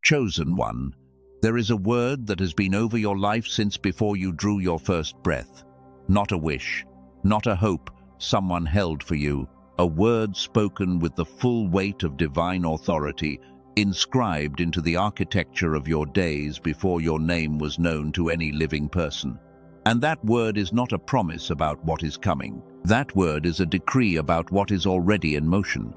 Chosen one, there is a word that has been over your life since before you drew your first breath. Not a wish, not a hope someone held for you, a word spoken with the full weight of divine authority, inscribed into the architecture of your days before your name was known to any living person. And that word is not a promise about what is coming. That word is a decree about what is already in motion.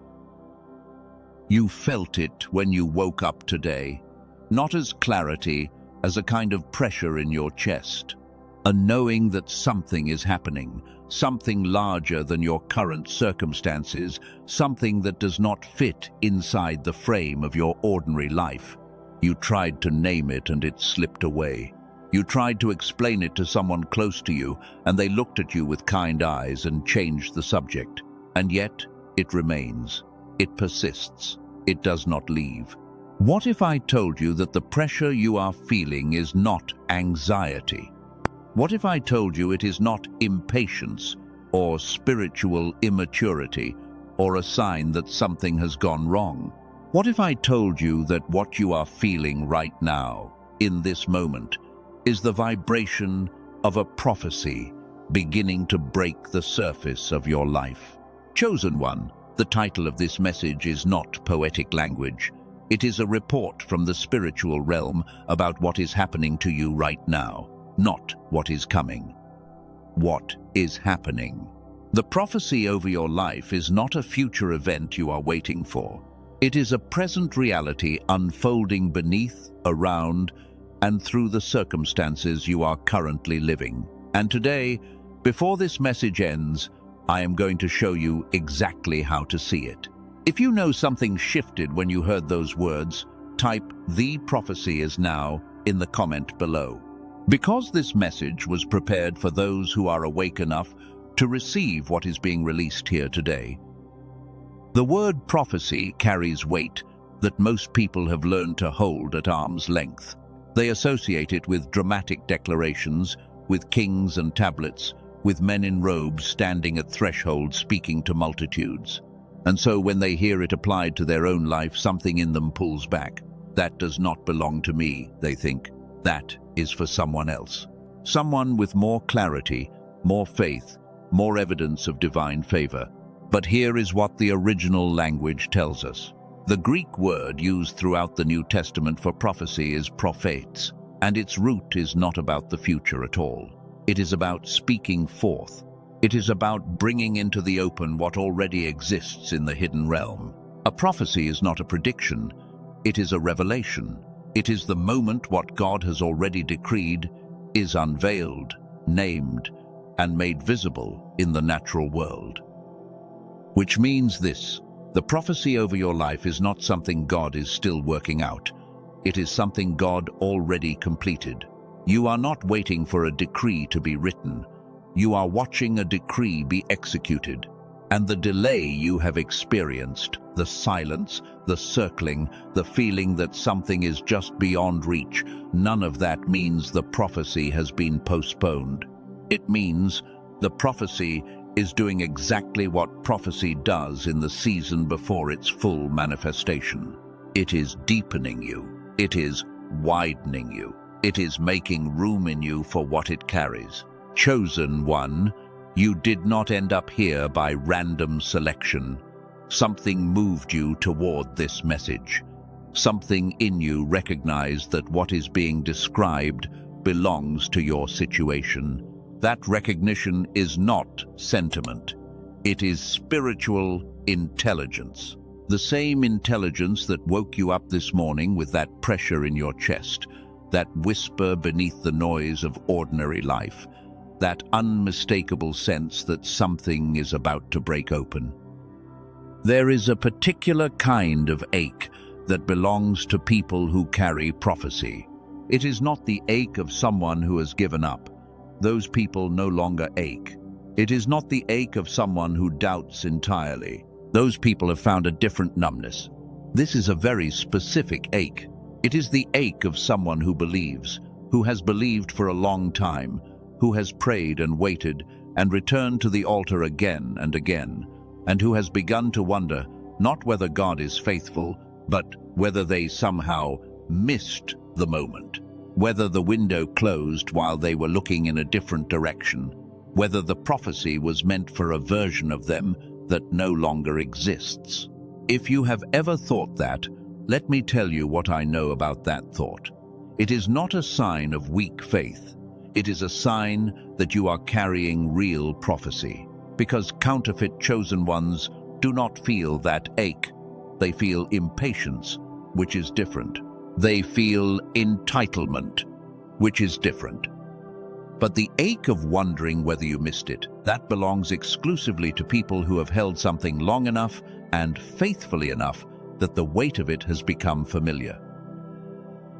You felt it when you woke up today, not as clarity, as a kind of pressure in your chest, a knowing that something is happening, something larger than your current circumstances, something that does not fit inside the frame of your ordinary life. You tried to name it and it slipped away. You tried to explain it to someone close to you, and they looked at you with kind eyes and changed the subject. And yet, it remains. It persists. It does not leave. What if I told you that the pressure you are feeling is not anxiety? What if I told you it is not impatience or spiritual immaturity or a sign that something has gone wrong? What if I told you that what you are feeling right now, in this moment, is the vibration of a prophecy beginning to break the surface of your life? Chosen one, the title of this message is not poetic language. It is a report from the spiritual realm about what is happening to you right now, not what is coming. What is happening? The prophecy over your life is not a future event you are waiting for. It is a present reality unfolding beneath, around, and through the circumstances you are currently living. And today, before this message ends, I am going to show you exactly how to see it. If you know something shifted when you heard those words, type "The prophecy is now" in the comment below. Because this message was prepared for those who are awake enough to receive what is being released here today. The word prophecy carries weight that most people have learned to hold at arm's length. They associate it with dramatic declarations, with kings and tablets, with men in robes standing at thresholds speaking to multitudes. And so when they hear it applied to their own life, something in them pulls back. That does not belong to me, they think. That is for someone else. Someone with more clarity, more faith, more evidence of divine favor. But here is what the original language tells us. The Greek word used throughout the New Testament for prophecy is prophetes, and its root is not about the future at all. It is about speaking forth. It is about bringing into the open what already exists in the hidden realm. A prophecy is not a prediction. It is a revelation. It is the moment what God has already decreed is unveiled, named, and made visible in the natural world. Which means this: the prophecy over your life is not something God is still working out. It is something God already completed. You are not waiting for a decree to be written. You are watching a decree be executed. And the delay you have experienced, the silence, the circling, the feeling that something is just beyond reach, none of that means the prophecy has been postponed. It means the prophecy is doing exactly what prophecy does in the season before its full manifestation. It is deepening you. It is widening you. It is making room in you for what it carries. Chosen one, you did not end up here by random selection. Something moved you toward this message. Something in you recognized that what is being described belongs to your situation. That recognition is not sentiment. It is spiritual intelligence. The same intelligence that woke you up this morning with that pressure in your chest, that whisper beneath the noise of ordinary life, that unmistakable sense that something is about to break open. There is a particular kind of ache that belongs to people who carry prophecy. It is not the ache of someone who has given up. Those people no longer ache. It is not the ache of someone who doubts entirely. Those people have found a different numbness. This is a very specific ache. It is the ache of someone who believes, who has believed for a long time, who has prayed and waited and returned to the altar again and again, and who has begun to wonder not whether God is faithful, but whether they somehow missed the moment. Whether the window closed while they were looking in a different direction, whether the prophecy was meant for a version of them that no longer exists. If you have ever thought that, let me tell you what I know about that thought. It is not a sign of weak faith. It is a sign that you are carrying real prophecy. Because counterfeit chosen ones do not feel that ache. They feel impatience, which is different. They feel entitlement, which is different. But the ache of wondering whether you missed it, that belongs exclusively to people who have held something long enough and faithfully enough that the weight of it has become familiar.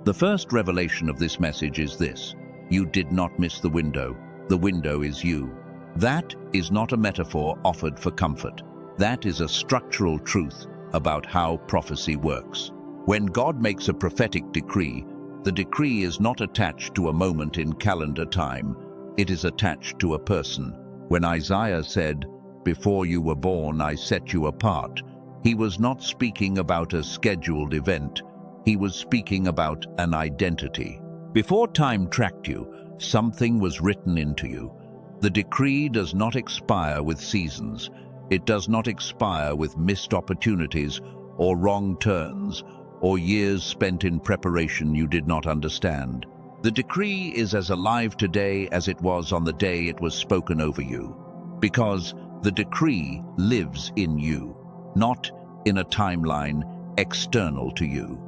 The first revelation of this message is this: you did not miss the window. The window is you. That is not a metaphor offered for comfort. That is a structural truth about how prophecy works. When God makes a prophetic decree, the decree is not attached to a moment in calendar time. It is attached to a person. When Isaiah said, "Before you were born, I set you apart," he was not speaking about a scheduled event. He was speaking about an identity. Before time tracked you, something was written into you. The decree does not expire with seasons. It does not expire with missed opportunities or wrong turns or years spent in preparation you did not understand. The decree is as alive today as it was on the day it was spoken over you, because the decree lives in you, not in a timeline external to you.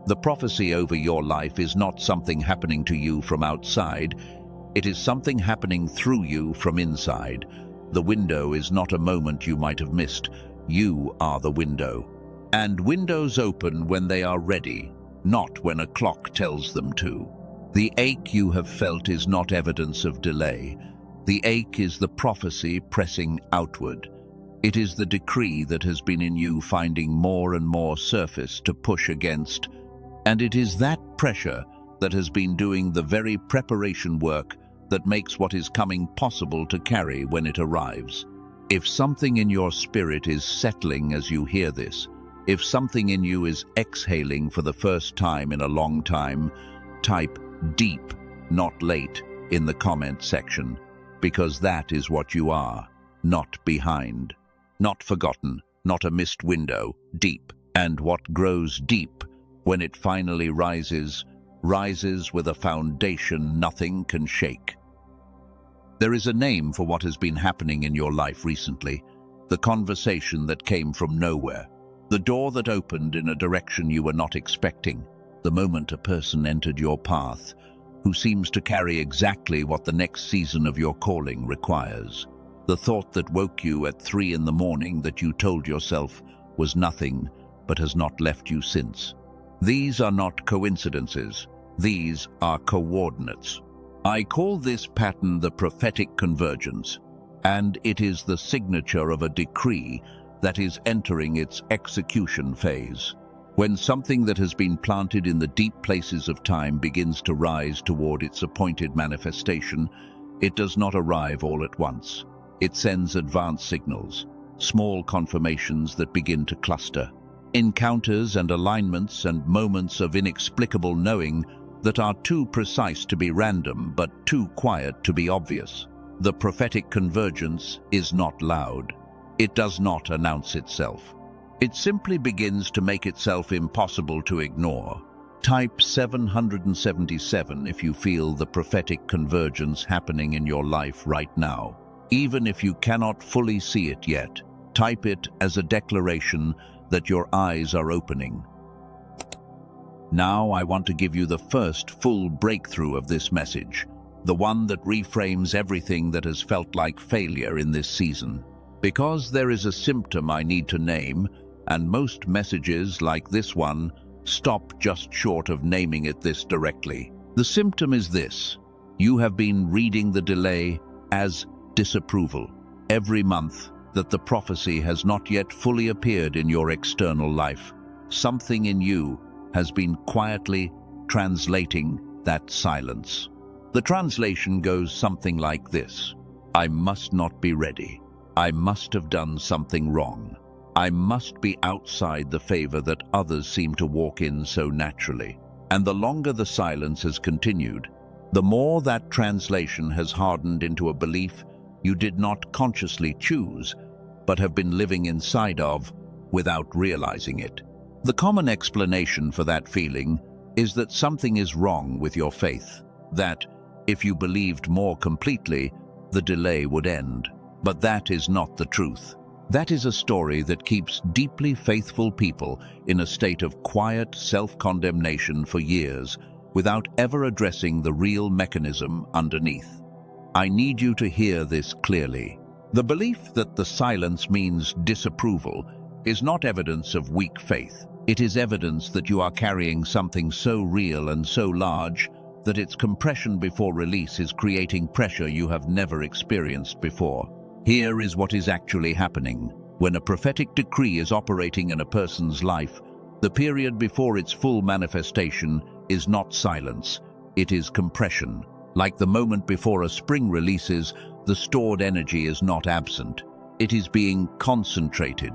The prophecy over your life is not something happening to you from outside. It is something happening through you from inside. The window is not a moment you might have missed. You are the window. And windows open when they are ready, not when a clock tells them to. The ache you have felt is not evidence of delay. The ache is the prophecy pressing outward. It is the decree that has been in you finding more and more surface to push against. And it is that pressure that has been doing the very preparation work that makes what is coming possible to carry when it arrives. If something in your spirit is settling as you hear this, if something in you is exhaling for the first time in a long time, type "deep, not late" in the comment section, because that is what you are, not behind, not forgotten, not a missed window, deep. And what grows deep, when it finally rises with a foundation nothing can shake. There is a name for what has been happening in your life recently, the conversation that came from nowhere, the door that opened in a direction you were not expecting, the moment a person entered your path who seems to carry exactly what the next season of your calling requires, the thought that woke you at 3 in the morning that you told yourself was nothing but has not left you since. These are not coincidences. These are coordinates. I call this pattern the prophetic convergence, and it is the signature of a decree that is entering its execution phase. When something that has been planted in the deep places of time begins to rise toward its appointed manifestation, it does not arrive all at once. It sends advance signals, small confirmations that begin to cluster, encounters and alignments and moments of inexplicable knowing that are too precise to be random but too quiet to be obvious. The prophetic convergence is not loud. It does not announce itself. It simply begins to make itself impossible to ignore. Type 777 if you feel the prophetic convergence happening in your life right now. Even if you cannot fully see it yet, type it as a declaration that your eyes are opening. Now I want to give you the first full breakthrough of this message, the one that reframes everything that has felt like failure in this season. Because there is a symptom I need to name, and most messages like this one stop just short of naming it this directly. The symptom is this: you have been reading the delay as disapproval. Every month that the prophecy has not yet fully appeared in your external life, something in you has been quietly translating that silence. The translation goes something like this: I must not be ready. I must have done something wrong. I must be outside the favor that others seem to walk in so naturally. And the longer the silence has continued, the more that translation has hardened into a belief you did not consciously choose, but have been living inside of without realizing it. The common explanation for that feeling is that something is wrong with your faith, that if you believed more completely, the delay would end. But that is not the truth. That is a story that keeps deeply faithful people in a state of quiet self-condemnation for years without ever addressing the real mechanism underneath. I need you to hear this clearly. The belief that the silence means disapproval is not evidence of weak faith. It is evidence that you are carrying something so real and so large that its compression before release is creating pressure you have never experienced before. Here is what is actually happening. When a prophetic decree is operating in a person's life, the period before its full manifestation is not silence, it is compression. Like the moment before a spring releases, the stored energy is not absent. It is being concentrated,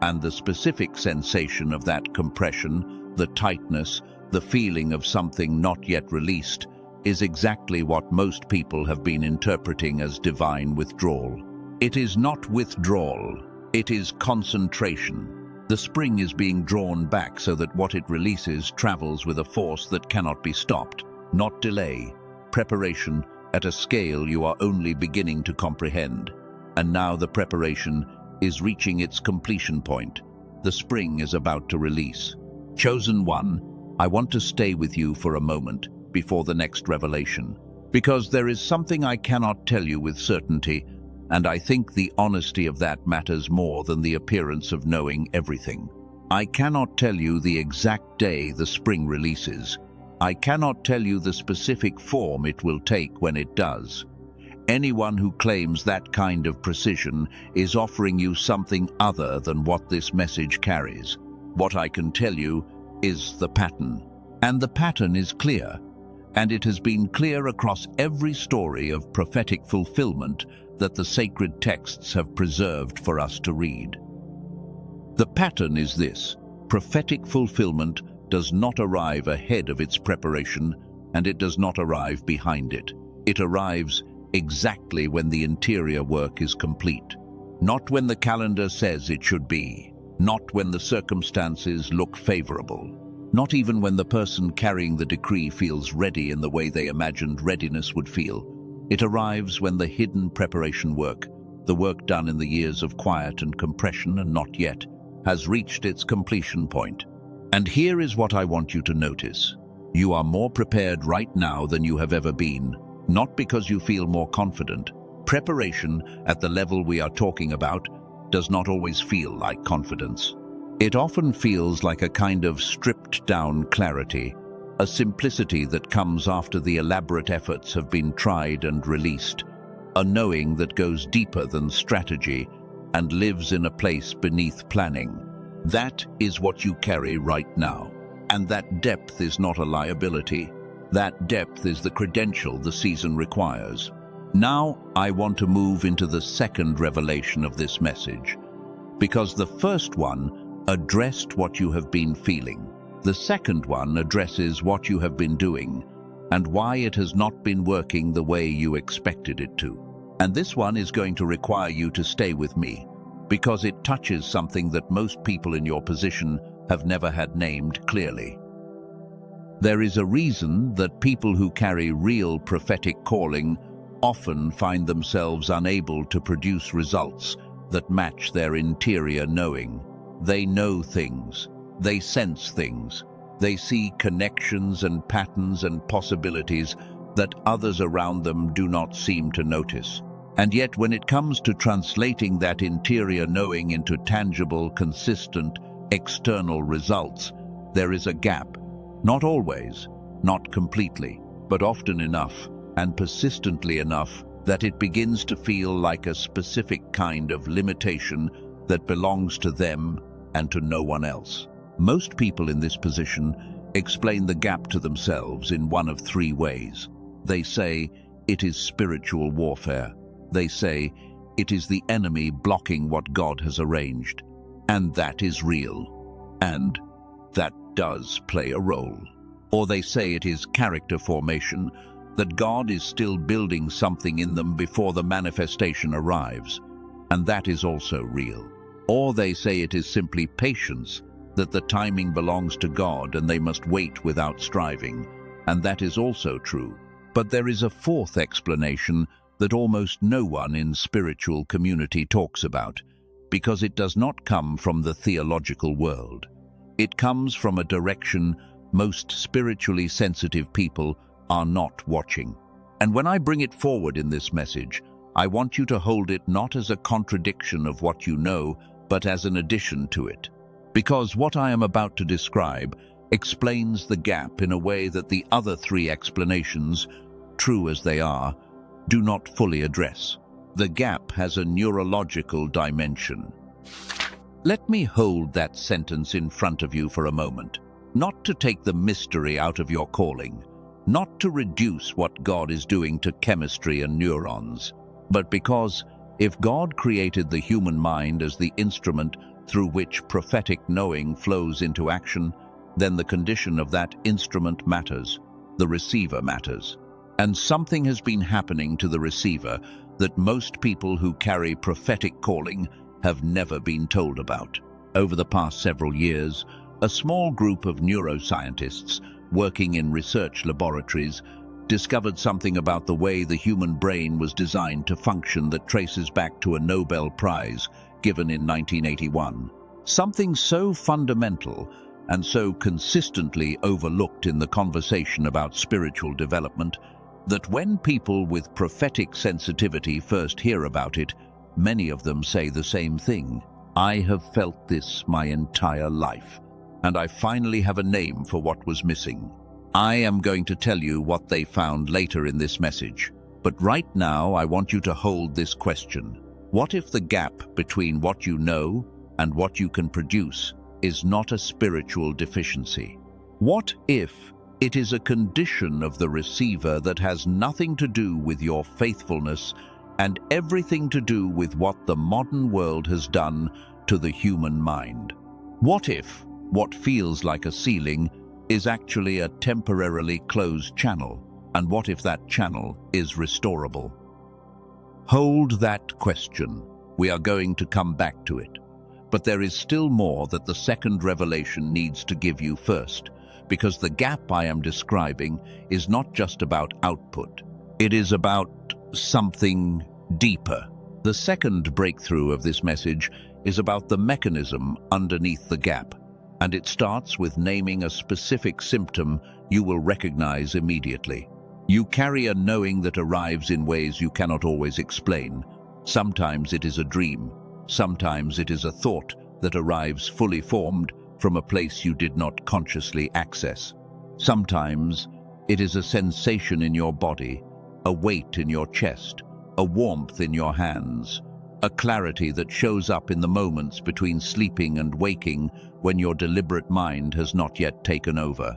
and the specific sensation of that compression, the tightness, the feeling of something not yet released, is exactly what most people have been interpreting as divine withdrawal. It is not withdrawal, it is concentration. The spring is being drawn back so that what it releases travels with a force that cannot be stopped, not delay. Preparation at a scale you are only beginning to comprehend. And now the preparation is reaching its completion point. The spring is about to release. Chosen one, I want to stay with you for a moment before the next revelation, because there is something I cannot tell you with certainty, and I think the honesty of that matters more than the appearance of knowing everything. I cannot tell you the exact day the spring releases. I cannot tell you the specific form it will take when it does. Anyone who claims that kind of precision is offering you something other than what this message carries. What I can tell you is the pattern. And the pattern is clear. And it has been clear across every story of prophetic fulfillment that the sacred texts have preserved for us to read. The pattern is this: prophetic fulfillment does not arrive ahead of its preparation, and it does not arrive behind it. It arrives exactly when the interior work is complete. Not when the calendar says it should be. Not when the circumstances look favorable. Not even when the person carrying the decree feels ready in the way they imagined readiness would feel. It arrives when the hidden preparation work, the work done in the years of quiet and compression and not yet, has reached its completion point. And here is what I want you to notice. You are more prepared right now than you have ever been, not because you feel more confident. Preparation at the level we are talking about does not always feel like confidence. It often feels like a kind of stripped-down clarity, a simplicity that comes after the elaborate efforts have been tried and released, a knowing that goes deeper than strategy and lives in a place beneath planning. That is what you carry right now. And that depth is not a liability. That depth is the credential the season requires. Now I want to move into the second revelation of this message, because the first one addressed what you have been feeling. The second one addresses what you have been doing and why it has not been working the way you expected it to. And this one is going to require you to stay with me, because it touches something that most people in your position have never had named clearly. There is a reason that people who carry real prophetic calling often find themselves unable to produce results that match their interior knowing. They know things, they sense things, they see connections and patterns and possibilities that others around them do not seem to notice. And yet when it comes to translating that interior knowing into tangible, consistent, external results, there is a gap. Not always, not completely, but often enough and persistently enough that it begins to feel like a specific kind of limitation that belongs to them and to no one else. Most people in this position explain the gap to themselves in one of three ways. They say it is spiritual warfare. They say it is the enemy blocking what God has arranged. and that is real, and that does play a role. Or they say it is character formation, that God is still building something in them before the manifestation arrives, and that is also real. Or they say it is simply patience, that the timing belongs to God and they must wait without striving, and that is also true. But there is a fourth explanation that almost no one in spiritual community talks about, because it does not come from the theological world. It comes from a direction most spiritually sensitive people are not watching. And when I bring it forward in this message, I want you to hold it not as a contradiction of what you know, but as an addition to it. Because what I am about to describe explains the gap in a way that the other three explanations, true as they are, do not fully address. The gap has a neurological dimension. Let me hold that sentence in front of you for a moment, not to take the mystery out of your calling, not to reduce what God is doing to chemistry and neurons, but because if God created the human mind as the instrument through which prophetic knowing flows into action, then the condition of that instrument matters, the receiver matters. And something has been happening to the receiver that most people who carry prophetic calling have never been told about. Over the past several years, a small group of neuroscientists working in research laboratories discovered something about the way the human brain was designed to function that traces back to a Nobel Prize given in 1981. Something so fundamental and so consistently overlooked in the conversation about spiritual development that when people with prophetic sensitivity first hear about it, many of them say the same thing. I have felt this my entire life, and I finally have a name for what was missing. I am going to tell you what they found later in this message, but right now I want you to hold this question. What if the gap between what you know and what you can produce is not a spiritual deficiency? What if it is a condition of the receiver that has nothing to do with your faithfulness and everything to do with what the modern world has done to the human mind? What if what feels like a ceiling is actually a temporarily closed channel? And what if that channel is restorable? Hold that question. We are going to come back to it. But there is still more that the second revelation needs to give you first, because the gap I am describing is not just about output. It is about something deeper. The second breakthrough of this message is about the mechanism underneath the gap, and it starts with naming a specific symptom you will recognize immediately. You carry a knowing that arrives in ways you cannot always explain. Sometimes it is a dream. Sometimes it is a thought that arrives fully formed from a place you did not consciously access. Sometimes it is a sensation in your body, a weight in your chest, a warmth in your hands, a clarity that shows up in the moments between sleeping and waking when your deliberate mind has not yet taken over.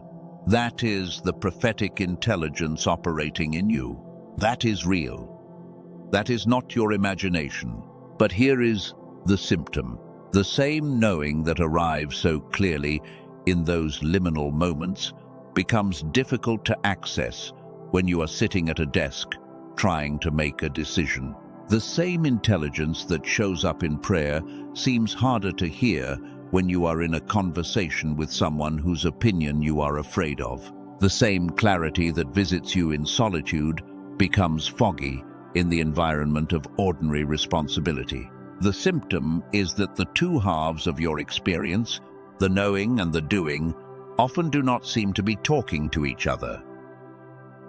That is the prophetic intelligence operating in you. That is real. That is not your imagination. But here is the symptom. The same knowing that arrives so clearly in those liminal moments becomes difficult to access when you are sitting at a desk trying to make a decision. The same intelligence that shows up in prayer seems harder to hear when you are in a conversation with someone whose opinion you are afraid of. The same clarity that visits you in solitude becomes foggy in the environment of ordinary responsibility. The symptom is that the two halves of your experience, the knowing and the doing, often do not seem to be talking to each other.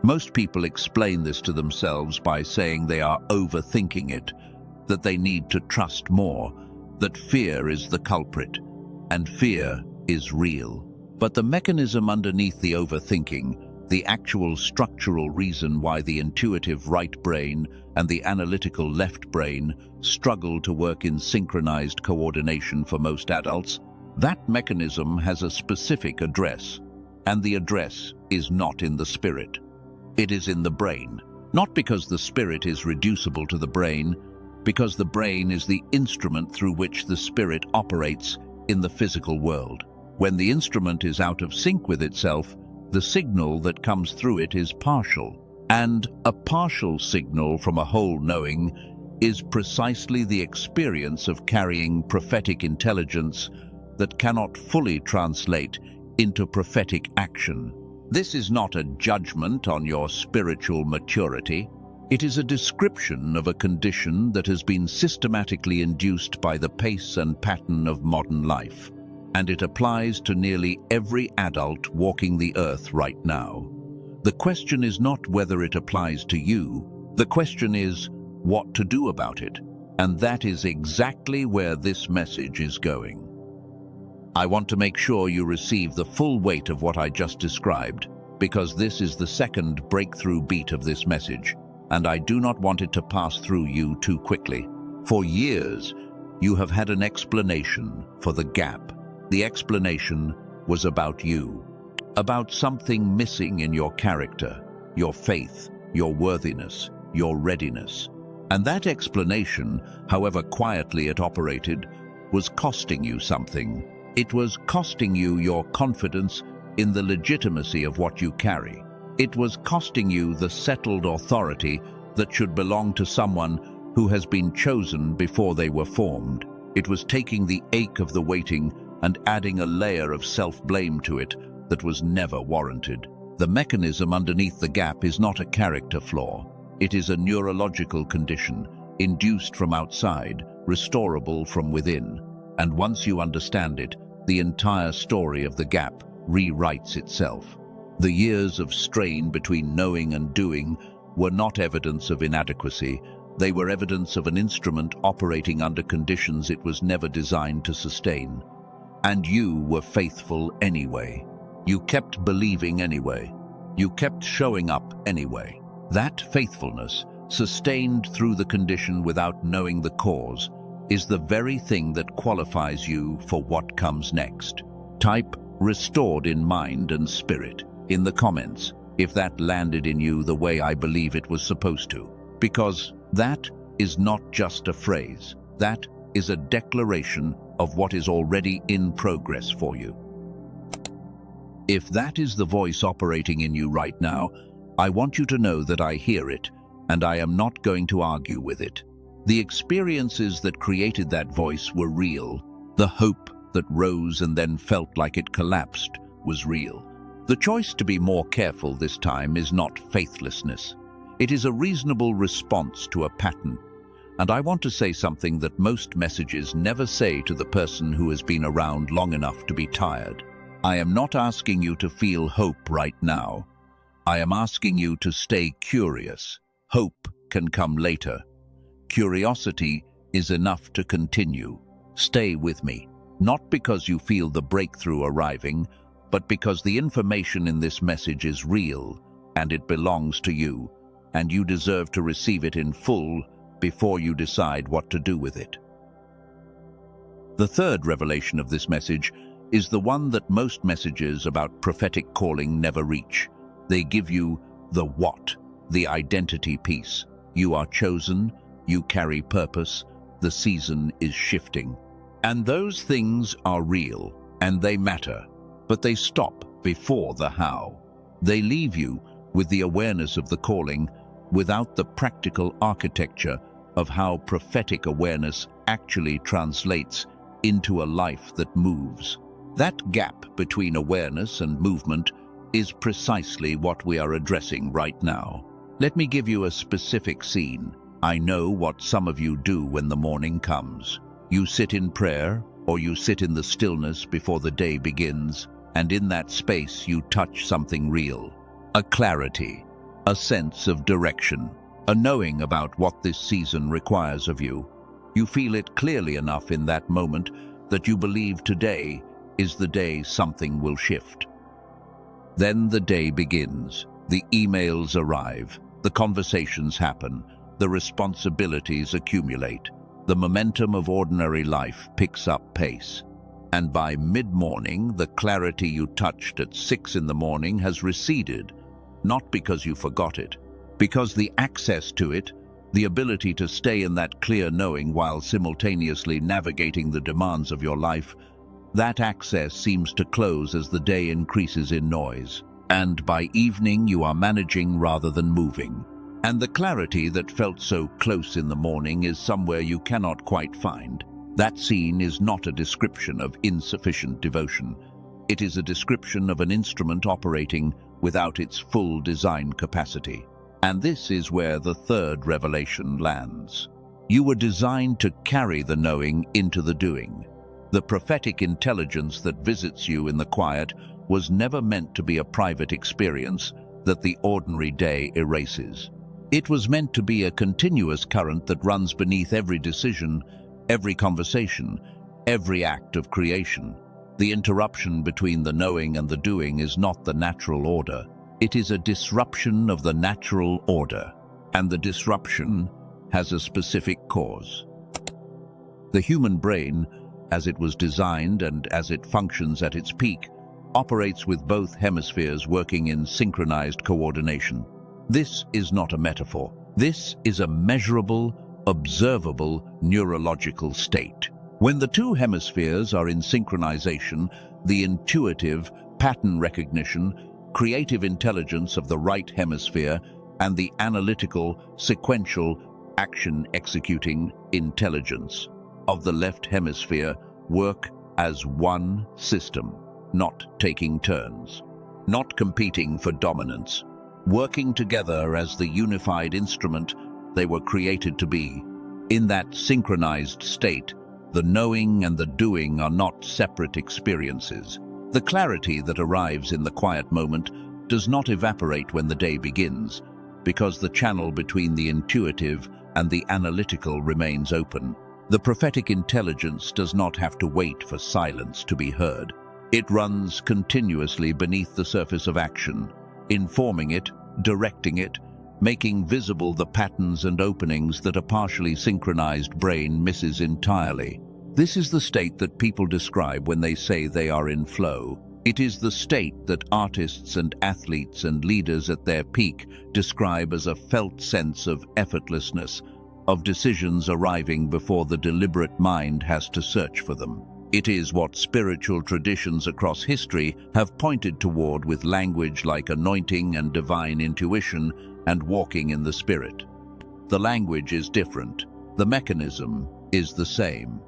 Most people explain this to themselves by saying they are overthinking it, that they need to trust more, that fear is the culprit, and fear is real. But the mechanism underneath the overthinking, the actual structural reason why the intuitive right brain and the analytical left brain struggle to work in synchronized coordination for most adults, that mechanism has a specific address, and the address is not in the spirit. It is in the brain, not because the spirit is reducible to the brain, because the brain is the instrument through which the spirit operates in the physical world. When the instrument is out of sync with itself, the signal that comes through it is partial. And a partial signal from a whole knowing is precisely the experience of carrying prophetic intelligence that cannot fully translate into prophetic action. This is not a judgment on your spiritual maturity. It is a description of a condition that has been systematically induced by the pace and pattern of modern life, and it applies to nearly every adult walking the earth right now. The question is not whether it applies to you. The question is what to do about it, and that is exactly where this message is going. I want to make sure you receive the full weight of what I just described, because this is the second breakthrough beat of this message, and I do not want it to pass through you too quickly. For years, you have had an explanation for the gap. The explanation was about you, about something missing in your character, your faith, your worthiness, your readiness. And that explanation, however quietly it operated, was costing you something. It was costing you your confidence in the legitimacy of what you carry. It was costing you the settled authority that should belong to someone who has been chosen before they were formed. It was taking the ache of the waiting and adding a layer of self-blame to it that was never warranted. The mechanism underneath the gap is not a character flaw. It is a neurological condition, induced from outside, restorable from within. And once you understand it, the entire story of the gap rewrites itself. The years of strain between knowing and doing were not evidence of inadequacy. They were evidence of an instrument operating under conditions it was never designed to sustain. And you were faithful anyway. You kept believing anyway. You kept showing up anyway. That faithfulness, sustained through the condition without knowing the cause, is the very thing that qualifies you for what comes next. Type "restored in mind and spirit" in the comments if that landed in you the way I believe it was supposed to, because that is not just a phrase. That is a declaration of what is already in progress for you. If that is the voice operating in you right now, I want you to know that I hear it, and I am not going to argue with it. The experiences that created that voice were real. The hope that rose and then felt like it collapsed was real. The choice to be more careful this time is not faithlessness. It is a reasonable response to a pattern. And I want to say something that most messages never say to the person who has been around long enough to be tired. I am not asking you to feel hope right now. I am asking you to stay curious. Hope can come later. Curiosity is enough to continue. Stay with me, not because you feel the breakthrough arriving, but because the information in this message is real, and it belongs to you, and you deserve to receive it in full before you decide what to do with it. The third revelation of this message is the one that most messages about prophetic calling never reach. They give you the what, the identity piece. You are chosen, you carry purpose, the season is shifting. And those things are real, and they matter, but they stop before the how. They leave you with the awareness of the calling without the practical architecture of how prophetic awareness actually translates into a life that moves. That gap between awareness and movement is precisely what we are addressing right now. Let me give you a specific scene. I know what some of you do when the morning comes. You sit in prayer, or you sit in the stillness before the day begins, and in that space you touch something real. A clarity, a sense of direction, a knowing about what this season requires of you. You feel it clearly enough in that moment that you believe today is the day something will shift. Then the day begins. The emails arrive, the conversations happen, the responsibilities accumulate. The momentum of ordinary life picks up pace. And by mid-morning, the clarity you touched at 6 in the morning has receded, not because you forgot it, because the access to it The ability to stay in that clear knowing while simultaneously navigating the demands of your life, that access seems to close as the day increases in noise. And by evening you are managing rather than moving. And the clarity that felt so close in the morning is somewhere you cannot quite find. That scene is not a description of insufficient devotion. It is a description of an instrument operating without its full design capacity. And this is where the third revelation lands. You were designed to carry the knowing into the doing. The prophetic intelligence that visits you in the quiet was never meant to be a private experience that the ordinary day erases. It was meant to be a continuous current that runs beneath every decision, every conversation, every act of creation. The interruption between the knowing and the doing is not the natural order. It is a disruption of the natural order, and the disruption has a specific cause. The human brain, as it was designed and as it functions at its peak, operates with both hemispheres working in synchronized coordination. This is not a metaphor. This is a measurable, observable neurological state. When the two hemispheres are in synchronization, the intuitive, pattern recognition, creative intelligence of the right hemisphere and the analytical, sequential, action-executing intelligence of the left hemisphere work as one system, not taking turns, not competing for dominance, working together as the unified instrument they were created to be. In that synchronized state, the knowing and the doing are not separate experiences. The clarity that arrives in the quiet moment does not evaporate when the day begins, because the channel between the intuitive and the analytical remains open. The prophetic intelligence does not have to wait for silence to be heard. It runs continuously beneath the surface of action, informing it, directing it, making visible the patterns and openings that a partially synchronized brain misses entirely. This is the state that people describe when they say they are in flow. It is the state that artists and athletes and leaders at their peak describe as a felt sense of effortlessness, of decisions arriving before the deliberate mind has to search for them. It is what spiritual traditions across history have pointed toward with language like anointing and divine intuition and walking in the Spirit. The language is different. The mechanism is the same.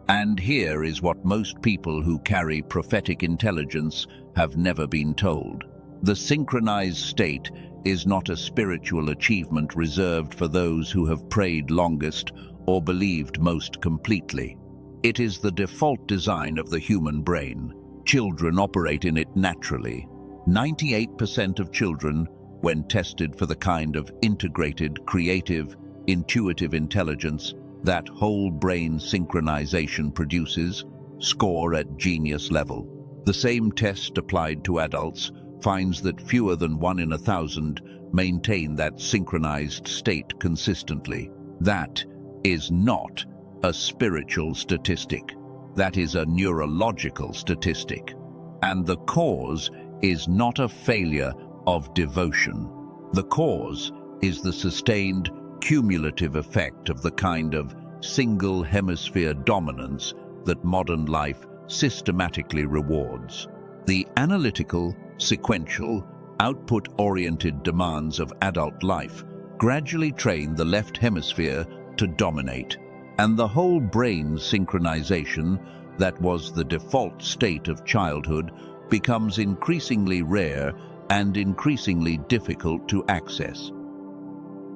And here is what most people who carry prophetic intelligence have never been told. The synchronized state is not a spiritual achievement reserved for those who have prayed longest or believed most completely. It is the default design of the human brain. Children operate in it naturally. 98% of children, when tested for the kind of integrated, creative, intuitive intelligence that whole brain synchronization produces, score at genius level. The same test applied to adults finds that fewer than 1 in 1,000 maintain that synchronized state consistently. That is not a spiritual statistic. That is a neurological statistic. And the cause is not a failure of devotion. The cause is the sustained, cumulative effect of the kind of single hemisphere dominance that modern life systematically rewards. The analytical, sequential, output-oriented demands of adult life gradually train the left hemisphere to dominate, and the whole brain synchronization that was the default state of childhood becomes increasingly rare and increasingly difficult to access.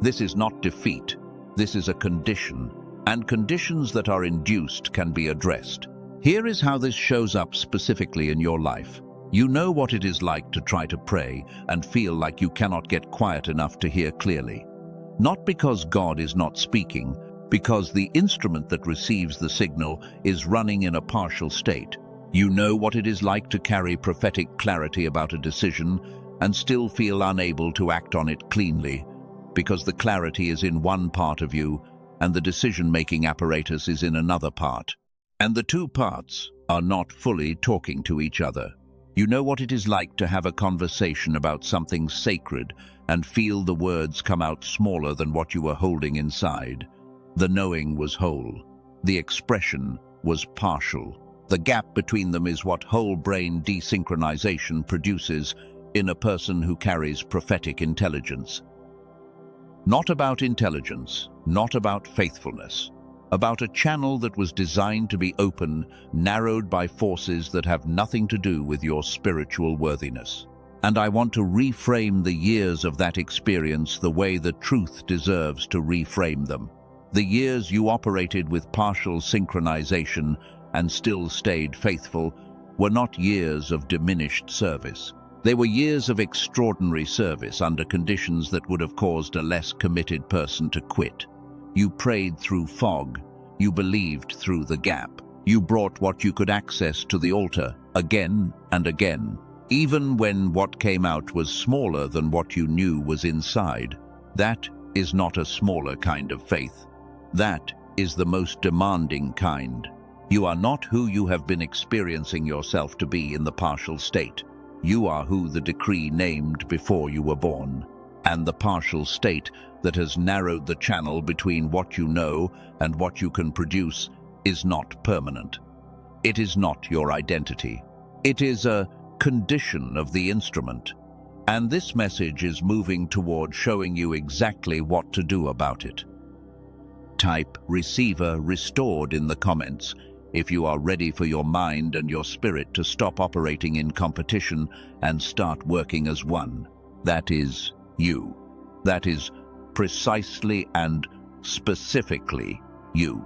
This is not defeat, this is a condition, and conditions that are induced can be addressed. Here is how this shows up specifically in your life. You know what it is like to try to pray and feel like you cannot get quiet enough to hear clearly. Not because God is not speaking, because the instrument that receives the signal is running in a partial state. You know what it is like to carry prophetic clarity about a decision and still feel unable to act on it cleanly, because the clarity is in one part of you and the decision-making apparatus is in another part. And the two parts are not fully talking to each other. You know what it is like to have a conversation about something sacred and feel the words come out smaller than what you were holding inside. The knowing was whole. The expression was partial. The gap between them is what whole brain desynchronization produces in a person who carries prophetic intelligence. Not about intelligence, not about faithfulness, about a channel that was designed to be open, narrowed by forces that have nothing to do with your spiritual worthiness. And I want to reframe the years of that experience the way the truth deserves to reframe them. The years you operated with partial synchronization and still stayed faithful were not years of diminished service. They were years of extraordinary service under conditions that would have caused a less committed person to quit. You prayed through fog. You believed through the gap. You brought what you could access to the altar again and again, even when what came out was smaller than what you knew was inside. That is not a smaller kind of faith. That is the most demanding kind. You are not who you have been experiencing yourself to be in the partial state. You are who the decree named before you were born. And the partial state that has narrowed the channel between what you know and what you can produce is not permanent. It is not your identity. It is a condition of the instrument. And this message is moving toward showing you exactly what to do about it. Type "receiver restored" in the comments if you are ready for your mind and your spirit to stop operating in competition and start working as one. That is you. That is precisely and specifically you.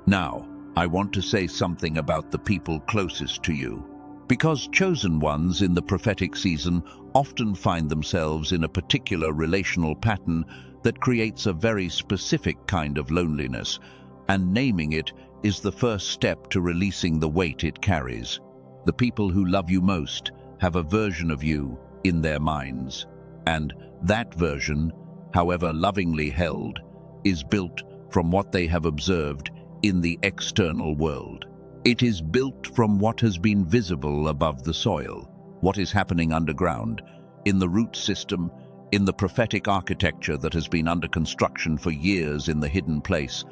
Now, I want to say something about the people closest to you. Because chosen ones in the prophetic season often find themselves in a particular relational pattern that creates a very specific kind of loneliness, and naming it is the first step to releasing the weight it carries. The people who love you most have a version of you in their minds, and that version, however lovingly held, is built from what they have observed in the external world. It is built from what has been visible above the soil, what is happening underground, in the root system, in the prophetic architecture that has been under construction for years in the hidden place,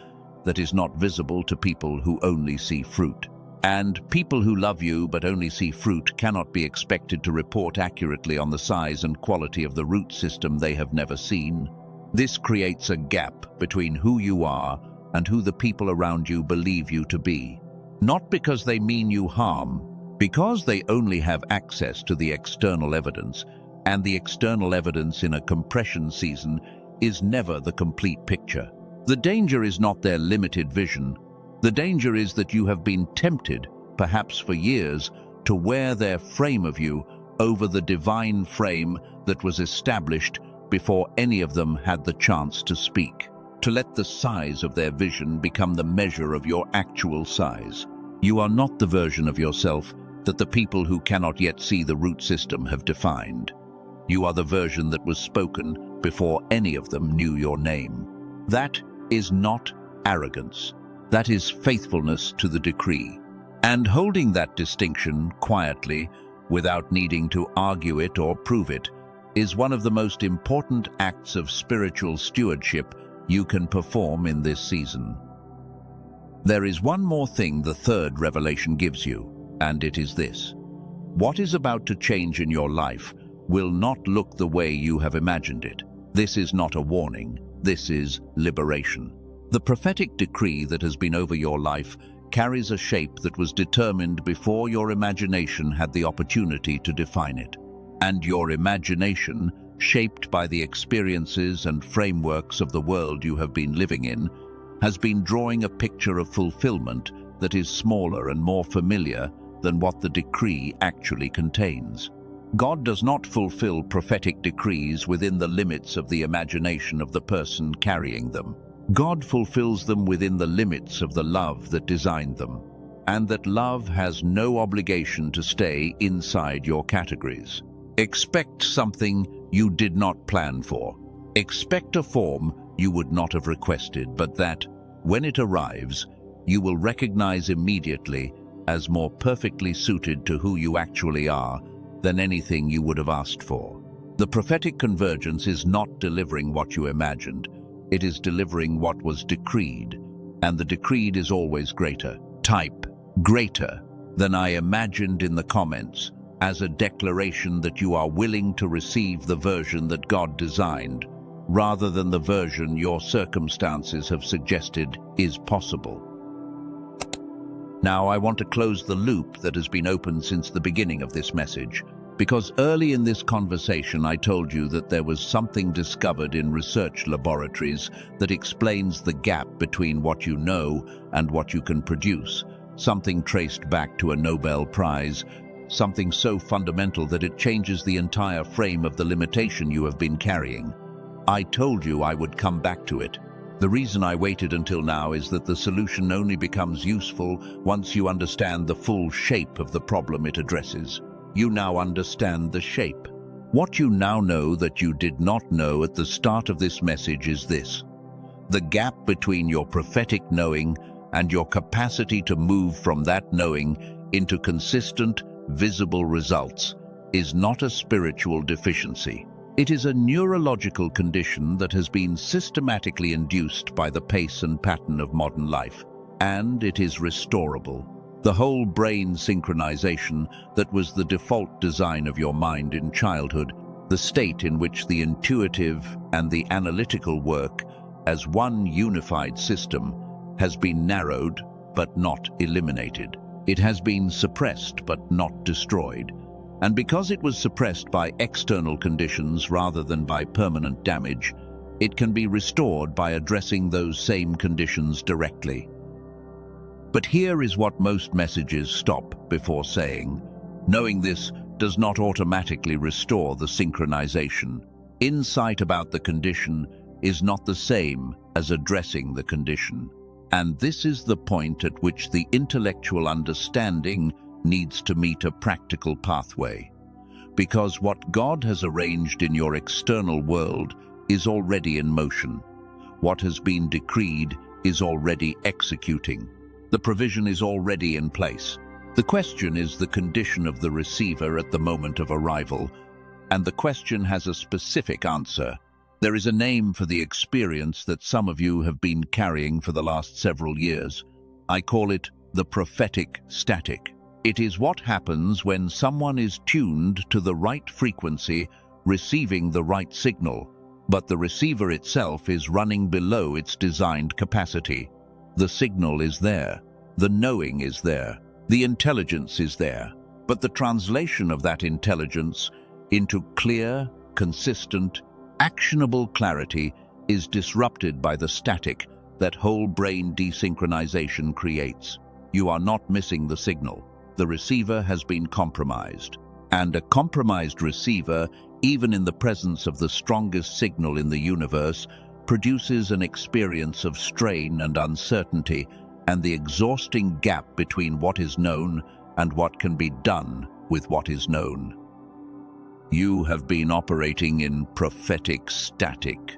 that is not visible to people who only see fruit. And people who love you but only see fruit cannot be expected to report accurately on the size and quality of the root system they have never seen. This creates a gap between who you are and who the people around you believe you to be. Not because they mean you harm, because they only have access to the external evidence, and the external evidence in a compression season is never the complete picture. The danger is not their limited vision. The danger is that you have been tempted, perhaps for years, to wear their frame of you over the divine frame that was established before any of them had the chance to speak. To let the size of their vision become the measure of your actual size. You are not the version of yourself that the people who cannot yet see the root system have defined. You are the version that was spoken before any of them knew your name. That is not arrogance. That is faithfulness to the decree. And holding that distinction quietly, without needing to argue it or prove it, is one of the most important acts of spiritual stewardship you can perform in this season. There is one more thing the third revelation gives you, and it is this. What is about to change in your life will not look the way you have imagined it. This is not a warning. This is liberation. The prophetic decree that has been over your life carries a shape that was determined before your imagination had the opportunity to define it. And your imagination, shaped by the experiences and frameworks of the world you have been living in, has been drawing a picture of fulfillment that is smaller and more familiar than what the decree actually contains. God does not fulfill prophetic decrees within the limits of the imagination of the person carrying them. God fulfills them within the limits of the love that designed them, and that love has no obligation to stay inside your categories. Expect something you did not plan for. Expect a form you would not have requested, but that, when it arrives, you will recognize immediately as more perfectly suited to who you actually are than anything you would have asked for. The prophetic convergence is not delivering what you imagined. It is delivering what was decreed, and the decreed is always greater. Type "greater than I imagined" in the comments as a declaration that you are willing to receive the version that God designed, rather than the version your circumstances have suggested is possible. Now I want to close the loop that has been opened since the beginning of this message, because early in this conversation I told you that there was something discovered in research laboratories that explains the gap between what you know and what you can produce, something traced back to a Nobel Prize, something so fundamental that it changes the entire frame of the limitation you have been carrying. I told you I would come back to it. The reason I waited until now is that the solution only becomes useful once you understand the full shape of the problem it addresses. You now understand the shape. What you now know that you did not know at the start of this message is this: the gap between your prophetic knowing and your capacity to move from that knowing into consistent, visible results is not a spiritual deficiency. It is a neurological condition that has been systematically induced by the pace and pattern of modern life, and it is restorable. The whole brain synchronization that was the default design of your mind in childhood, the state in which the intuitive and the analytical work as one unified system, has been narrowed but not eliminated. It has been suppressed but not destroyed. And because it was suppressed by external conditions rather than by permanent damage, it can be restored by addressing those same conditions directly. But here is what most messages stop before saying. Knowing this does not automatically restore the synchronization. Insight about the condition is not the same as addressing the condition. And this is the point at which the intellectual understanding needs to meet a practical pathway. Because what God has arranged in your external world is already in motion. What has been decreed is already executing. The provision is already in place. The question is the condition of the receiver at the moment of arrival, and the question has a specific answer. There is a name for the experience that some of you have been carrying for the last several years. I call it the prophetic static. It is what happens when someone is tuned to the right frequency, receiving the right signal, but the receiver itself is running below its designed capacity. The signal is there, the knowing is there, the intelligence is there, but the translation of that intelligence into clear, consistent, actionable clarity is disrupted by the static that whole brain desynchronization creates. You are not missing the signal. The receiver has been compromised. And a compromised receiver, even in the presence of the strongest signal in the universe, produces an experience of strain and uncertainty and the exhausting gap between what is known and what can be done with what is known. You have been operating in prophetic static,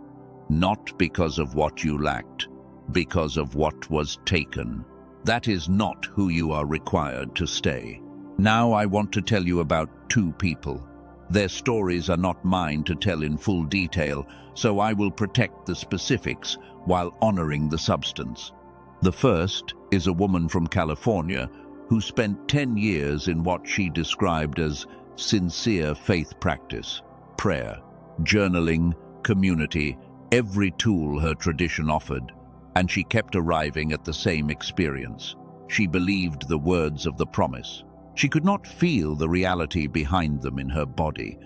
not because of what you lacked, because of what was taken. That is not who you are required to stay. Now I want to tell you about two people. Their stories are not mine to tell in full detail, so I will protect the specifics while honoring the substance. The first is a woman from California who spent 10 years in what she described as sincere faith practice, prayer, journaling, community, every tool her tradition offered, and she kept arriving at the same experience. She believed the words of the promise. She could not feel the reality behind them in her body,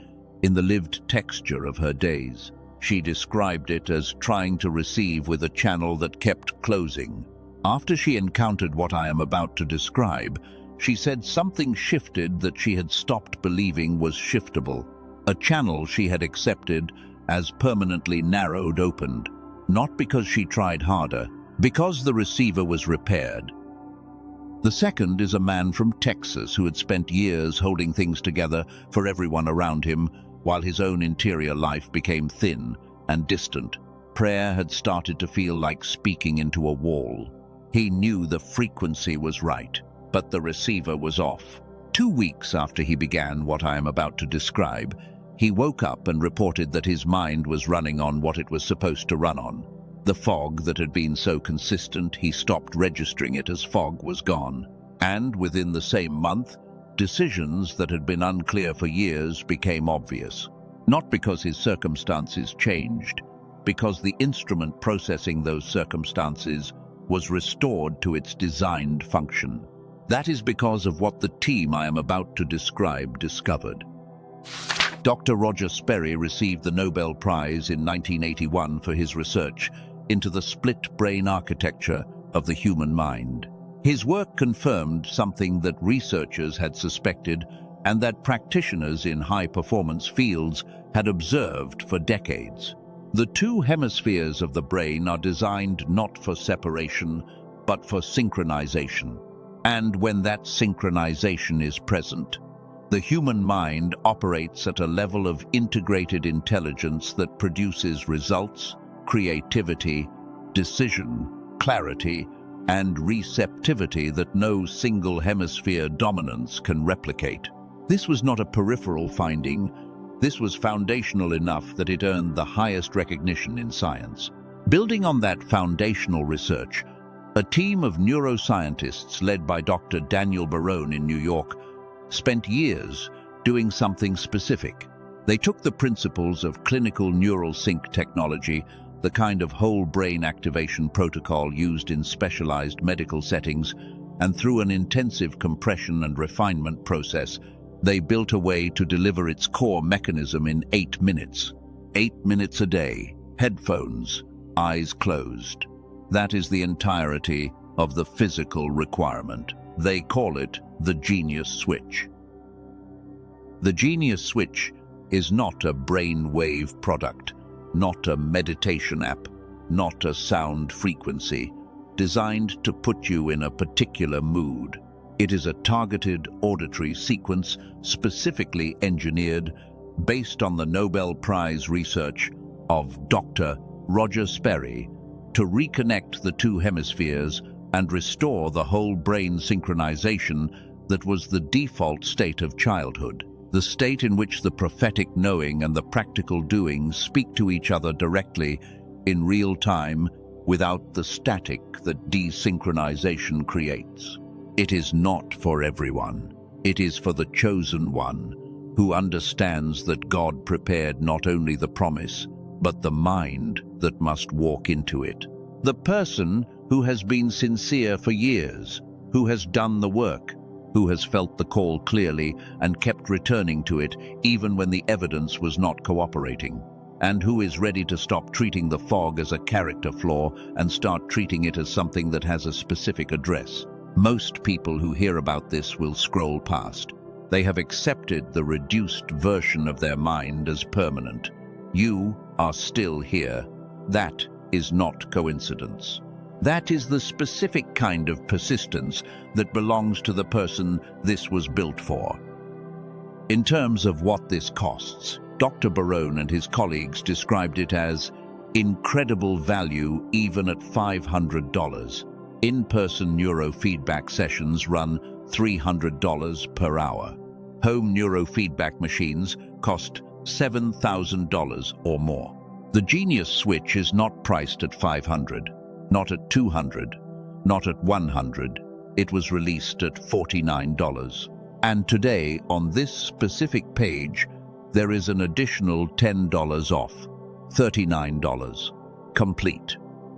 in the lived texture of her days. She described it as trying to receive with a channel that kept closing. After she encountered what I am about to describe, she said something shifted that she had stopped believing was shiftable. A channel she had accepted as permanently narrowed opened, not because she tried harder, because the receiver was repaired. The second is a man from Texas who had spent years holding things together for everyone around him, while his own interior life became thin and distant. Prayer had started to feel like speaking into a wall. He knew the frequency was right. but the receiver was off. 2 weeks after he began what I am about to describe, he woke up and reported that his mind was running on what it was supposed to run on. The fog that had been so consistent, he stopped registering it as fog was gone. And within the same month, decisions that had been unclear for years became obvious. Not because his circumstances changed, because the instrument processing those circumstances was restored to its designed function. That is because of what the team I am about to describe discovered. Dr. Roger Sperry received the Nobel Prize in 1981 for his research into the split brain architecture of the human mind. His work confirmed something that researchers had suspected and that practitioners in high-performance fields had observed for decades. The two hemispheres of the brain are designed not for separation, but for synchronization. And when that synchronization is present, the human mind operates at a level of integrated intelligence that produces results, creativity, decision, clarity, and receptivity that no single hemisphere dominance can replicate. This was not a peripheral finding. This was foundational enough that it earned the highest recognition in science. Building on that foundational research, a team of neuroscientists led by Dr. Daniel Barone in New York spent years doing something specific. They took the principles of clinical neural sync technology, the kind of whole brain activation protocol used in specialized medical settings, and through an intensive compression and refinement process, they built a way to deliver its core mechanism in 8 minutes. 8 minutes a day, headphones, eyes closed. That is the entirety of the physical requirement. They call it the genius switch. The genius switch is not a brainwave product, not a meditation app, not a sound frequency, designed to put you in a particular mood. It is a targeted auditory sequence specifically engineered based on the Nobel Prize research of Dr. Roger Sperry to reconnect the two hemispheres and restore the whole brain synchronization that was the default state of childhood, the state in which the prophetic knowing and the practical doing speak to each other directly in real time without the static that desynchronization creates. It is not for everyone. It is for the chosen one who understands that God prepared not only the promise, but the mind that must walk into it. The person who has been sincere for years, who has done the work, who has felt the call clearly and kept returning to it even when the evidence was not cooperating, and who is ready to stop treating the fog as a character flaw and start treating it as something that has a specific address. Most people who hear about this will scroll past. They have accepted the reduced version of their mind as permanent. You are still here. That is not coincidence. That is the specific kind of persistence that belongs to the person this was built for. In terms of what this costs, Dr. Barone and his colleagues described it as incredible value even at $500. In-person neurofeedback sessions run $300 per hour. Home neurofeedback machines cost $7,000 or more. The Genius Switch is not priced at $500, not at $200, not at $100. It was released at $49. And today, on this specific page, there is an additional $10 off, $39. Complete,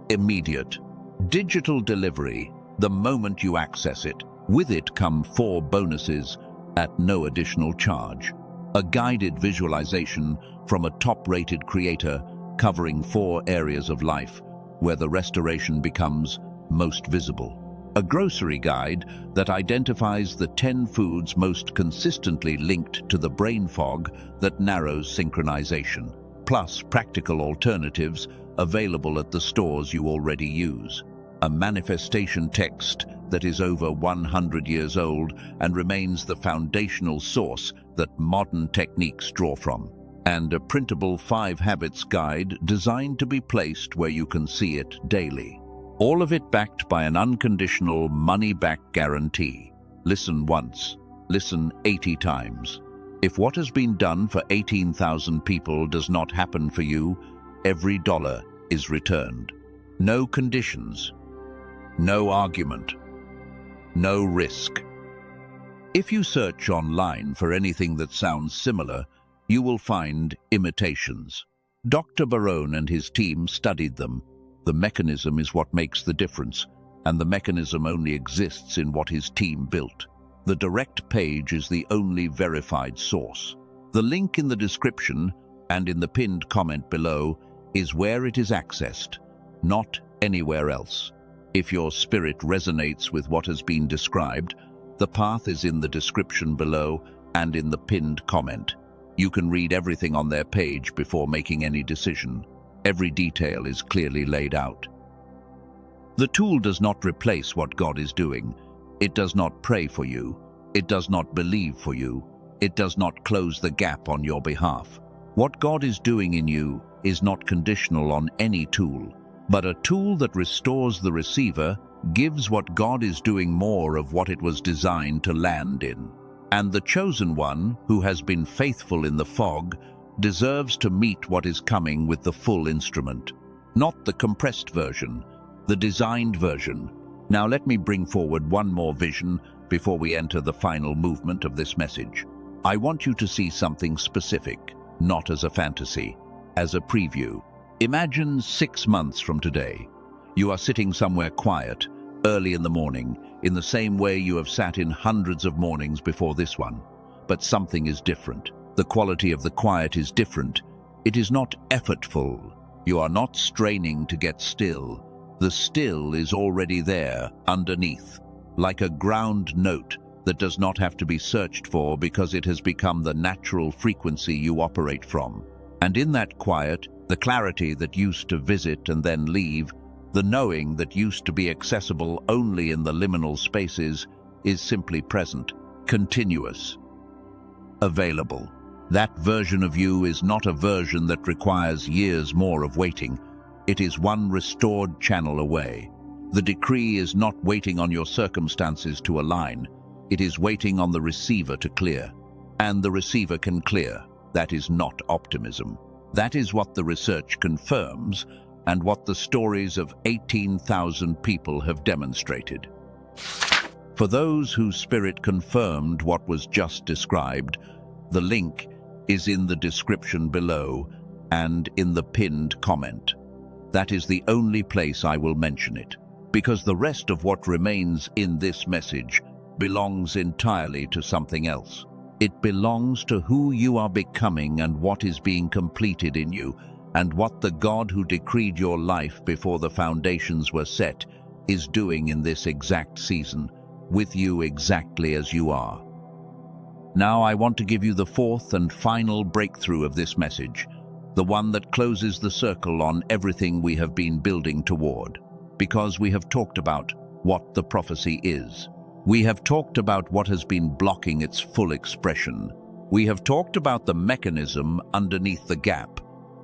immediate, digital delivery the moment you access it. With it come 4 bonuses at no additional charge. A guided visualization from a top-rated creator covering 4 areas of life where the restoration becomes most visible. A grocery guide that identifies the 10 foods most consistently linked to the brain fog that narrows synchronization, plus practical alternatives available at the stores you already use. A manifestation text that is over 100 years old and remains the foundational source that modern techniques draw from. And a printable 5 habits guide designed to be placed where you can see it daily. All of it backed by an unconditional money-back guarantee. Listen once. Listen 80 times. If what has been done for 18,000 people does not happen for you, every dollar is returned. No conditions. No argument. No risk. If you search online for anything that sounds similar, you will find imitations. Dr. Barone and his team studied them. The mechanism is what makes the difference, and the mechanism only exists in what his team built. The direct page is the only verified source. The link in the description and in the pinned comment below is where it is accessed, not anywhere else. If your spirit resonates with what has been described, the path is in the description below and in the pinned comment. You can read everything on their page before making any decision. Every detail is clearly laid out. The tool does not replace what God is doing. It does not pray for you. It does not believe for you. It does not close the gap on your behalf. What God is doing in you is not conditional on any tool, but a tool that restores the receiver, gives what God is doing more of what it was designed to land in. And the chosen one, who has been faithful in the fog, deserves to meet what is coming with the full instrument. Not the compressed version, the designed version. Now let me bring forward one more vision before we enter the final movement of this message. I want you to see something specific, not as a fantasy, as a preview. Imagine 6 months from today. You are sitting somewhere quiet, early in the morning, in the same way you have sat in hundreds of mornings before this one. But something is different. The quality of the quiet is different. It is not effortful. You are not straining to get still. The still is already there, underneath, like a ground note that does not have to be searched for because it has become the natural frequency you operate from. And in that quiet, the clarity that used to visit and then leave, the knowing that used to be accessible only in the liminal spaces, is simply present, continuous, available. That version of you is not a version that requires years more of waiting. It is one restored channel away. The decree is not waiting on your circumstances to align. It is waiting on the receiver to clear. And the receiver can clear. That is not optimism. That is what the research confirms and what the stories of 18,000 people have demonstrated. For those whose spirit confirmed what was just described, the link is in the description below and in the pinned comment. That is the only place I will mention it, because the rest of what remains in this message belongs entirely to something else. It belongs to who you are becoming and what is being completed in you, and what the God who decreed your life before the foundations were set is doing in this exact season, with you exactly as you are. Now I want to give you the fourth and final breakthrough of this message, the one that closes the circle on everything we have been building toward, because we have talked about what the prophecy is. We have talked about what has been blocking its full expression. We have talked about the mechanism underneath the gap.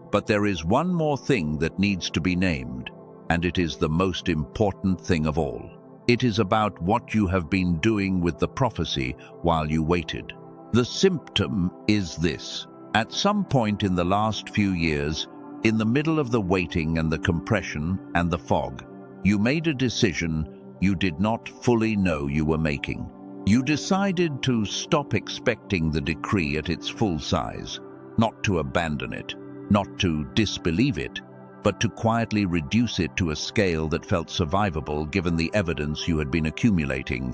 But there is one more thing that needs to be named, and it is the most important thing of all. It is about what you have been doing with the prophecy while you waited. The symptom is this. At some point in the last few years, in the middle of the waiting and the compression and the fog, you made a decision you did not fully know you were making. You decided to stop expecting the decree at its full size, not to abandon it, not to disbelieve it, but to quietly reduce it to a scale that felt survivable given the evidence you had been accumulating.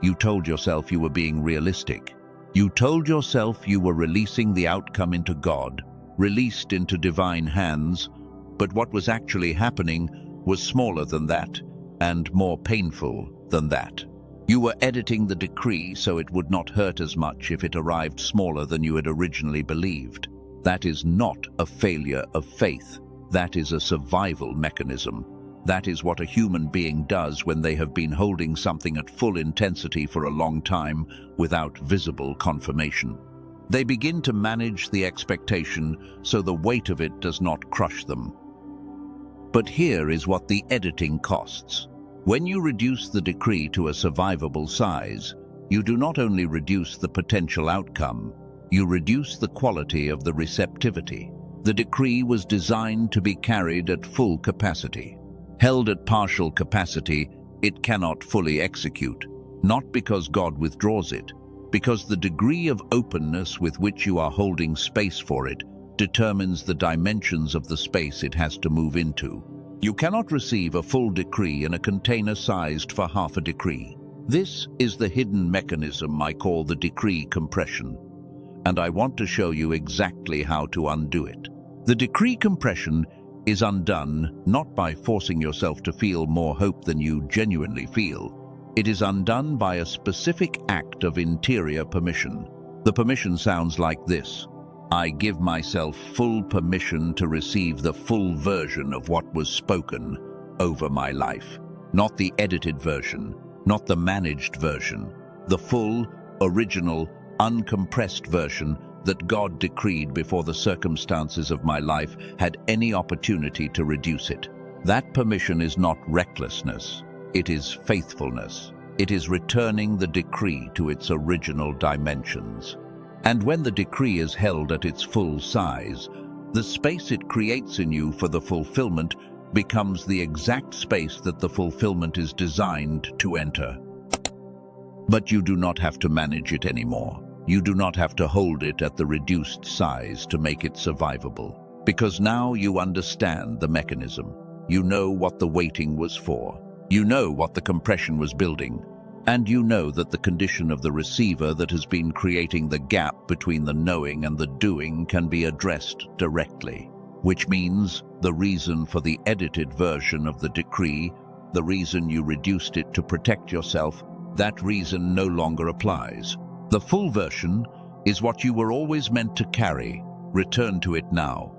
You told yourself you were being realistic. You told yourself you were releasing the outcome into God, released into divine hands, but what was actually happening was smaller than that and more painful than that. You were editing the decree so it would not hurt as much if it arrived smaller than you had originally believed. That is not a failure of faith. That is a survival mechanism. That is what a human being does when they have been holding something at full intensity for a long time without visible confirmation. They begin to manage the expectation so the weight of it does not crush them. But here is what the editing costs. When you reduce the decree to a survivable size, you do not only reduce the potential outcome, you reduce the quality of the receptivity. The decree was designed to be carried at full capacity. Held at partial capacity, it cannot fully execute, not because God withdraws it, because the degree of openness with which you are holding space for it determines the dimensions of the space it has to move into. You cannot receive a full decree in a container sized for half a decree. This is the hidden mechanism I call the decree compression, and I want to show you exactly how to undo it. The decree compression is undone not by forcing yourself to feel more hope than you genuinely feel. It is undone by a specific act of interior permission. The permission sounds like this: I give myself full permission to receive the full version of what was spoken over my life. Not the edited version, not the managed version. The full, original, uncompressed version that God decreed before the circumstances of my life had any opportunity to reduce it. That permission is not recklessness, it is faithfulness. It is returning the decree to its original dimensions. And when the decree is held at its full size, the space it creates in you for the fulfillment becomes the exact space that the fulfillment is designed to enter. But you do not have to manage it anymore. You do not have to hold it at the reduced size to make it survivable, because now you understand the mechanism. You know what the waiting was for. You know what the compression was building. And you know that the condition of the receiver that has been creating the gap between the knowing and the doing can be addressed directly, which means the reason for the edited version of the decree, the reason you reduced it to protect yourself, that reason no longer applies. The full version is what you were always meant to carry. Return to it now.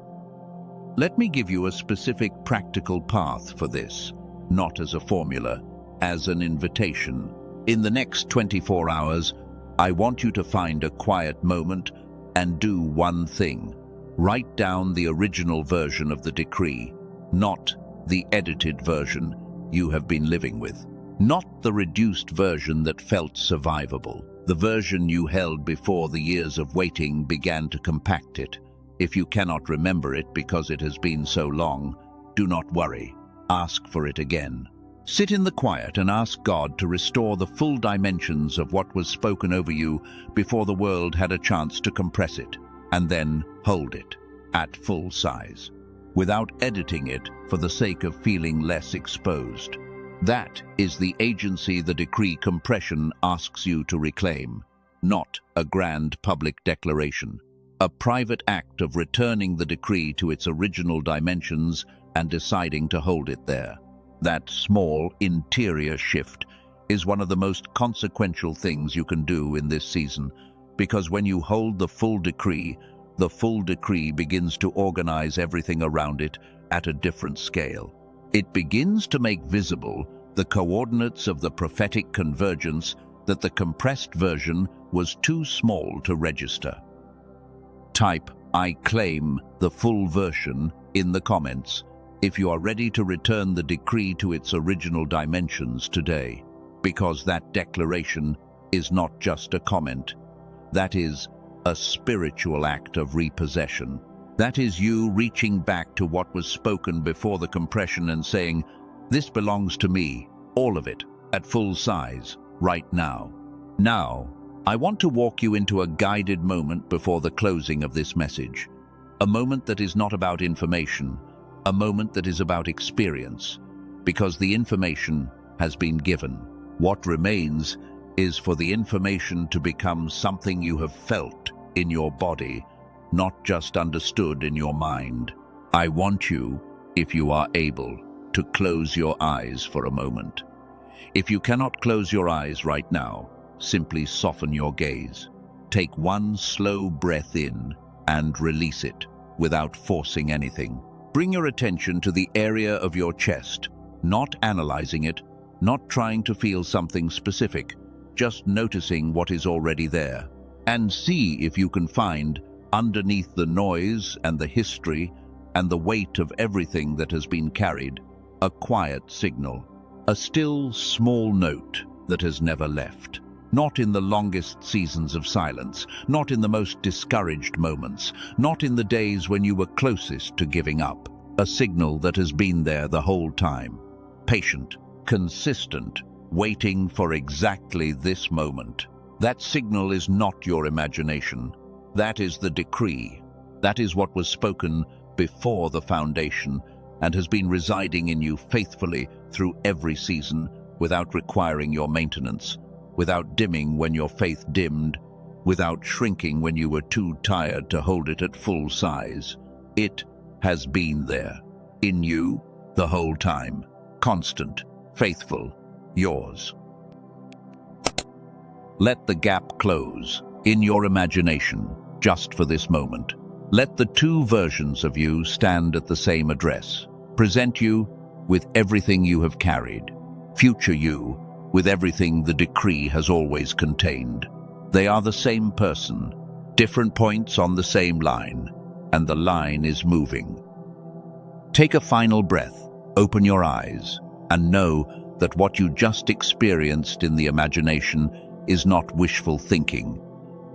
Let me give you a specific practical path for this, not as a formula, as an invitation. In the next 24 hours, I want you to find a quiet moment and do one thing. Write down the original version of the decree, not the edited version you have been living with. Not the reduced version that felt survivable. The version you held before the years of waiting began to compact it. If you cannot remember it because it has been so long, do not worry. Ask for it again. Sit in the quiet and ask God to restore the full dimensions of what was spoken over you before the world had a chance to compress it, and then hold it at full size, without editing it for the sake of feeling less exposed. That is the agency the decree compression asks you to reclaim, not a grand public declaration. A private act of returning the decree to its original dimensions and deciding to hold it there. That small interior shift is one of the most consequential things you can do in this season, because when you hold the full decree begins to organize everything around it at a different scale. It begins to make visible the coordinates of the prophetic convergence that the compressed version was too small to register. Type "I claim the full version" in the comments if you are ready to return the decree to its original dimensions today, because that declaration is not just a comment. That is a spiritual act of repossession. That is you reaching back to what was spoken before the compression and saying, "This belongs to me, all of it, at full size, right now." Now, I want to walk you into a guided moment before the closing of this message. A moment that is not about information, a moment that is about experience, because the information has been given. What remains is for the information to become something you have felt in your body, not just understood in your mind. I want you, if you are able, to close your eyes for a moment. If you cannot close your eyes right now, simply soften your gaze. Take one slow breath in and release it without forcing anything. Bring your attention to the area of your chest, not analyzing it, not trying to feel something specific, just noticing what is already there. And see if you can find, underneath the noise and the history and the weight of everything that has been carried, a quiet signal, a still, small note that has never left. Not in the longest seasons of silence, not in the most discouraged moments, not in the days when you were closest to giving up. A signal that has been there the whole time. Patient, consistent, waiting for exactly this moment. That signal is not your imagination. That is the decree. That is what was spoken before the foundation and has been residing in you faithfully through every season without requiring your maintenance, without dimming when your faith dimmed, without shrinking when you were too tired to hold it at full size. It has been there, in you, the whole time, constant, faithful, yours. Let the gap close, in your imagination, just for this moment. Let the two versions of you stand at the same address. Present you with everything you have carried. Future you with everything the decree has always contained. They are the same person, different points on the same line, and the line is moving. Take a final breath, open your eyes, and know that what you just experienced in the imagination is not wishful thinking.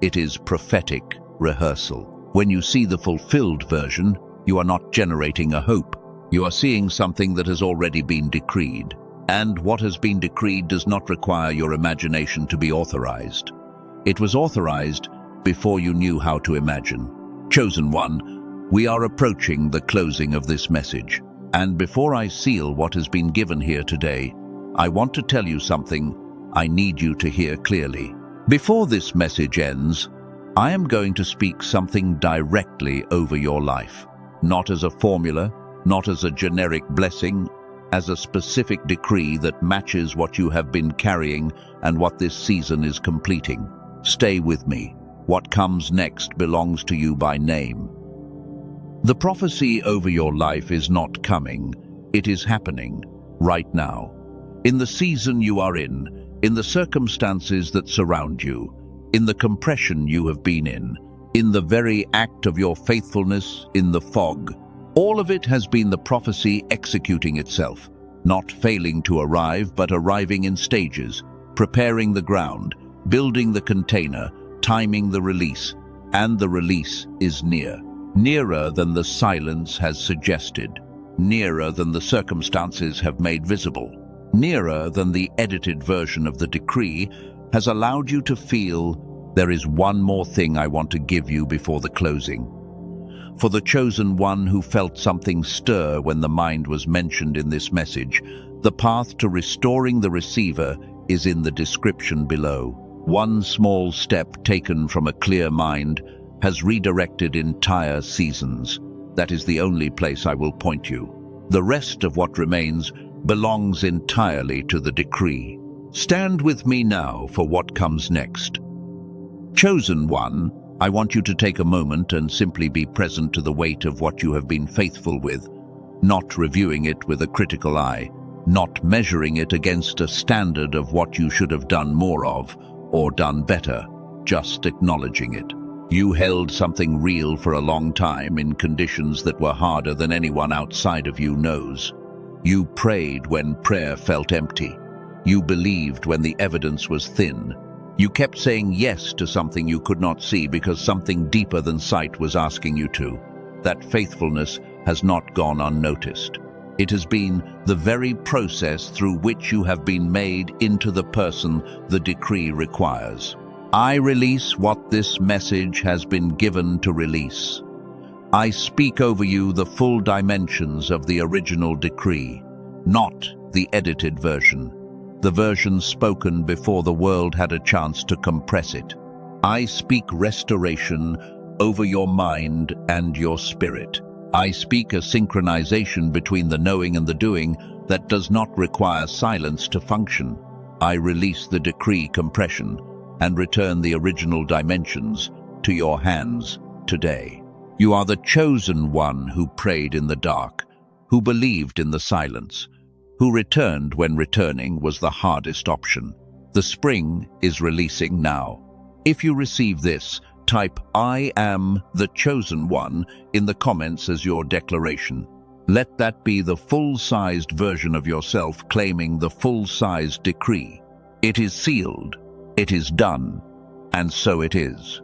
It is prophetic rehearsal. When you see the fulfilled version, you are not generating a hope. You are seeing something that has already been decreed. And what has been decreed does not require your imagination to be authorized. It was authorized before you knew how to imagine. Chosen one, we are approaching the closing of this message. And before I seal what has been given here today, I want to tell you something I need you to hear clearly. Before this message ends, I am going to speak something directly over your life. Not as a formula, not as a generic blessing, as a specific decree that matches what you have been carrying and what this season is completing. Stay with me. What comes next belongs to you by name. The prophecy over your life is not coming. It is happening right now. In the season you are in the circumstances that surround you, in the compression you have been in the very act of your faithfulness, in the fog. All of it has been the prophecy executing itself, not failing to arrive, but arriving in stages, preparing the ground, building the container, timing the release, and the release is near. Nearer than the silence has suggested, nearer than the circumstances have made visible, nearer than the edited version of the decree has allowed you to feel. There is one more thing I want to give you before the closing. For the chosen one who felt something stir when the mind was mentioned in this message, the path to restoring the receiver is in the description below. One small step taken from a clear mind has redirected entire seasons. That is the only place I will point you. The rest of what remains belongs entirely to the decree. Stand with me now for what comes next. Chosen one, I want you to take a moment and simply be present to the weight of what you have been faithful with, not reviewing it with a critical eye, not measuring it against a standard of what you should have done more of or done better, just acknowledging it. You held something real for a long time in conditions that were harder than anyone outside of you knows. You prayed when prayer felt empty. You believed when the evidence was thin. You kept saying yes to something you could not see because something deeper than sight was asking you to. That faithfulness has not gone unnoticed. It has been the very process through which you have been made into the person the decree requires. I release what this message has been given to release. I speak over you the full dimensions of the original decree, not the edited version, the version spoken before the world had a chance to compress it. I speak restoration over your mind and your spirit. I speak a synchronization between the knowing and the doing that does not require silence to function. I release the decree compression and return the original dimensions to your hands today. You are the chosen one who prayed in the dark, who believed in the silence, who returned when returning was the hardest option. The spring is releasing now. If you receive this, type "I am the chosen one" in the comments as your declaration. Let that be the full-sized version of yourself claiming the full-sized decree. It is sealed. It is done, and so it is.